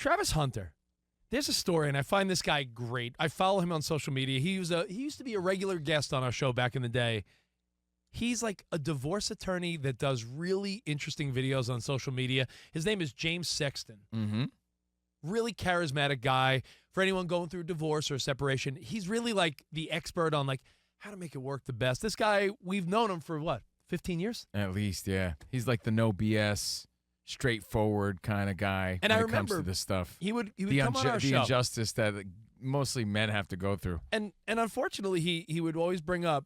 Travis Hunter. There's a story, and I find this guy great. I follow him on social media. He used to be a regular guest on our show back in the day. He's like a divorce attorney that does really interesting videos on social media. His name is James Sexton. Mm-hmm. Really charismatic guy. For anyone going through a divorce or a separation, he's really like the expert on like how to make it work the best. This guy, we've known him for what, 15 years? At least, yeah. He's like the no BS, straightforward kind of guy and when I it comes remember to this stuff. He would come on our the show. injustice that mostly men have to go through. And unfortunately, he would always bring up,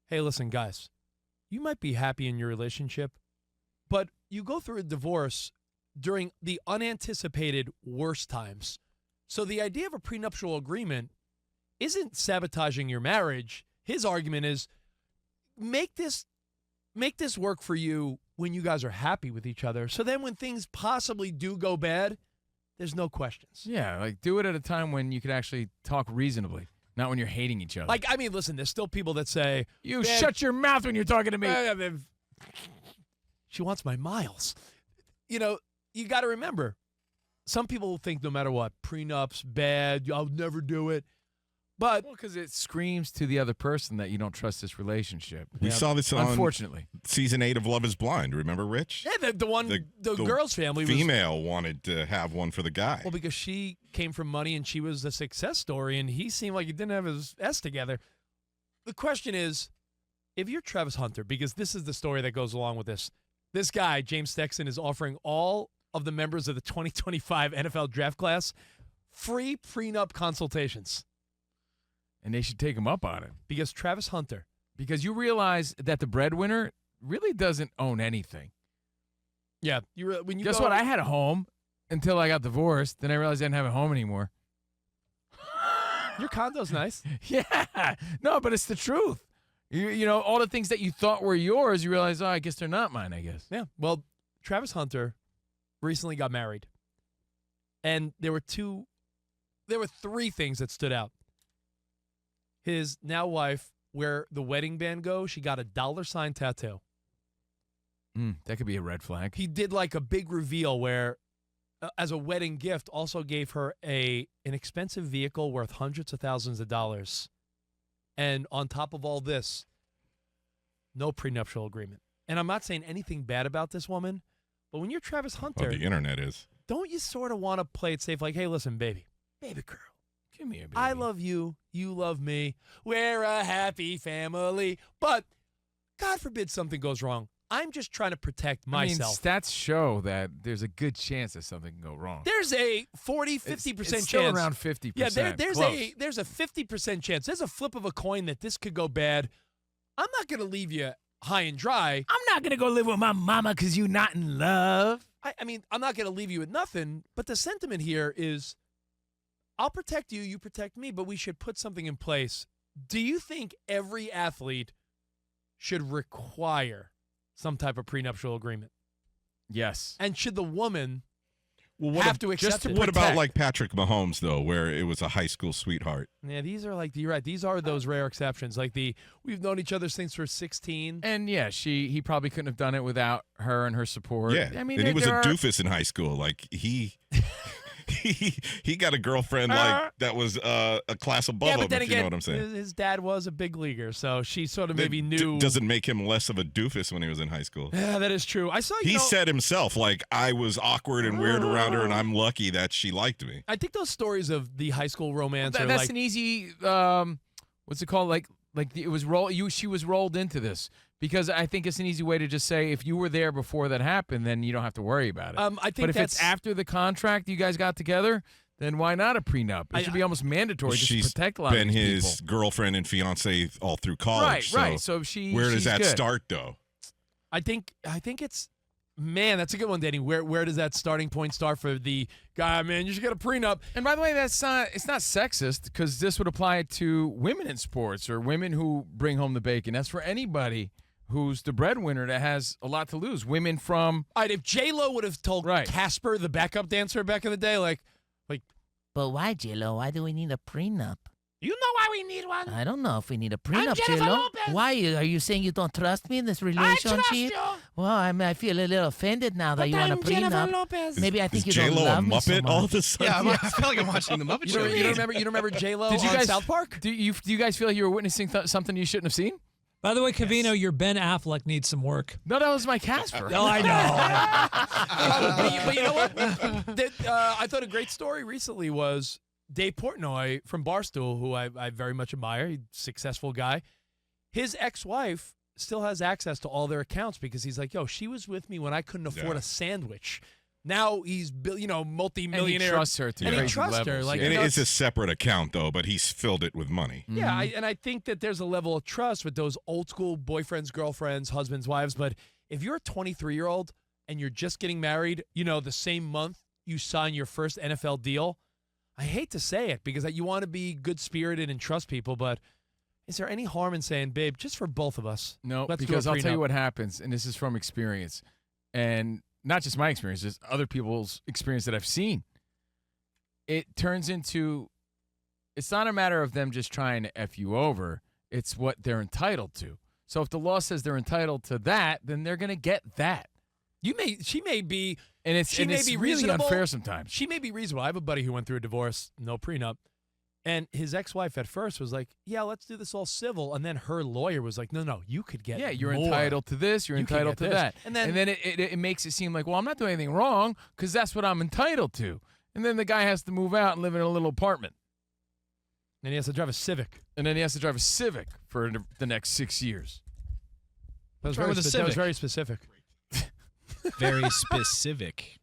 hey, listen, guys, you might be happy in your relationship, but you go through a divorce during the unanticipated worst times. So the idea of a prenuptial agreement isn't sabotaging your marriage. His argument is make this work for you when you guys are happy with each other. So then when things possibly do go bad, there's no questions. Yeah, like do it at a time when you can actually talk reasonably, not when you're hating each other. Like, I mean, listen, there's still people that say, you shut your mouth when you're talking to me. She wants my miles. You know, you got to remember, some people think no matter what, prenups, bad, I'll never do it. But because it screams to the other person that you don't trust this relationship. We saw this on unfortunately season 8 of Love Is Blind. Remember, Rich? Yeah, the girl's family female wanted to have one for the guy. Well, because she came from money and she was a success story, and he seemed like he didn't have his S together. The question is, if you're Travis Hunter, because this is the story that goes along with this, this guy, James Sexton, is offering all of the members of the 2025 NFL draft class free prenup consultations. And they should take him up on it. Because Travis Hunter. Because you realize that the breadwinner really doesn't own anything. Yeah. Guess what? I had a home until I got divorced. Then I realized I didn't have a home anymore. Your condo's nice. Yeah. No, but it's the truth. You know, all the things that you thought were yours, you realize, oh, I guess they're not mine, I guess. Yeah. Well, Travis Hunter recently got married. And there were three things that stood out. His now wife, where the wedding band goes, she got a $sign tattoo. That could be a red flag. He did like a big reveal where, as a wedding gift, also gave her an expensive vehicle worth hundreds of thousands of dollars. And on top of all this, no prenuptial agreement. And I'm not saying anything bad about this woman, but when you're Travis Hunter, well, the internet is. Don't you sort of want to play it safe? Like, hey, listen, baby girl. Come here, baby. I love you. You love me. We're a happy family. But God forbid something goes wrong. I'm just trying to protect myself. I mean, stats show that there's a good chance that something can go wrong. There's a 40-50% chance. It's still around 50%. Yeah, there's a 50% chance. There's a flip of a coin that this could go bad. I'm not going to leave you high and dry. I'm not going to go live with my mama because you're not in love. I mean, I'm not going to leave you with nothing. But the sentiment here is, I'll protect you, you protect me, but we should put something in place. Do you think every athlete should require some type of prenuptial agreement? Yes. And should the woman have to accept it? What about like Patrick Mahomes, though, where it was a high school sweetheart? Yeah, these are like, you're right. These are those rare exceptions. Like we've known each other since we're 16. And yeah, he probably couldn't have done it without her and her support. Yeah. I mean, and he was a doofus in high school. Like he got a girlfriend like that was a class above him, then if again, you know what I'm saying. His dad was a big leaguer, so she sort of maybe knew. Doesn't make him less of a doofus when he was in high school. Yeah, that is true. I saw he said himself, like, I was awkward and weird around her, and I'm lucky that she liked me. I think those stories of the high school romance are that's like an easy what's it called? Like it was she was rolled into this. Because I think it's an easy way to just say, if you were there before that happened, then you don't have to worry about it. I think but if it's after the contract you guys got together, then why not a prenup? It should be almost mandatory just to protect a lot of these people. She's been his girlfriend and fiance all through college. Right. So where does that good. start, though? I think it's, man, that's a good one, Danny. Where does that starting point start for the guy? Man, you should get a prenup. And by the way, it's not sexist, because this would apply to women in sports or women who bring home the bacon. That's for anybody who's the breadwinner that has a lot to lose. Women from... All right, if J-Lo would have told Casper, the backup dancer back in the day, like... But why, J-Lo? Why do we need a prenup? You know why we need one? I don't know if we need a prenup, Jennifer J-Lo. Lopez. Why? Are you saying you don't trust me in this I relationship? trust you. Well, I feel a little offended now that But you want a I'm Jennifer prenup. Lopez. Maybe I think Is you don't J-Lo a love me so Muppet all much. of a sudden? Yeah, I feel like I'm watching the Muppet Show. You don't remember J-Lo Did you on guys South Park? Do you guys feel like you were witnessing something you shouldn't have seen? By the way, Covino, your Ben Affleck needs some work. No, that was my Casper. Oh, I know. But you know what? I thought a great story recently was Dave Portnoy from Barstool, who I very much admire. He's a successful guy. His ex-wife still has access to all their accounts because he's like, yo, she was with me when I couldn't afford a sandwich. Now he's, multi-millionaire. And he trusts her to And he crazy trusts her, levels, like, yeah. And you know, it's a separate account, though, but he's filled it with money. Yeah, I think that there's a level of trust with those old school boyfriends, girlfriends, husbands, wives. But if you're a 23-year-old and you're just getting married, the same month you sign your first NFL deal, I hate to say it because you want to be good-spirited and trust people, but is there any harm in saying, babe, just for both of us? No, let's do a because I'll tell you prenup. what happens, and this is from experience, and not just my experience, just other people's experience that I've seen. It turns into, it's not a matter of them just trying to F you over. It's what they're entitled to. So if the law says they're entitled to that, then they're going to get that. She may be, And it's, she and may it's be really reasonable. unfair sometimes. She may be reasonable. I have a buddy who went through a divorce, no prenup. And his ex-wife at first was like, yeah, let's do this all civil. And then her lawyer was like, no, you could get You're more. entitled to this, you're You can entitled get to this. that. And then- it makes it seem like, well, I'm not doing anything wrong because that's what I'm entitled to. And then the guy has to move out and live in a little apartment. And he has to drive a Civic. And then he has to drive a Civic for the next 6 years. That was wrong very with a that was Civic? very specific. Very specific.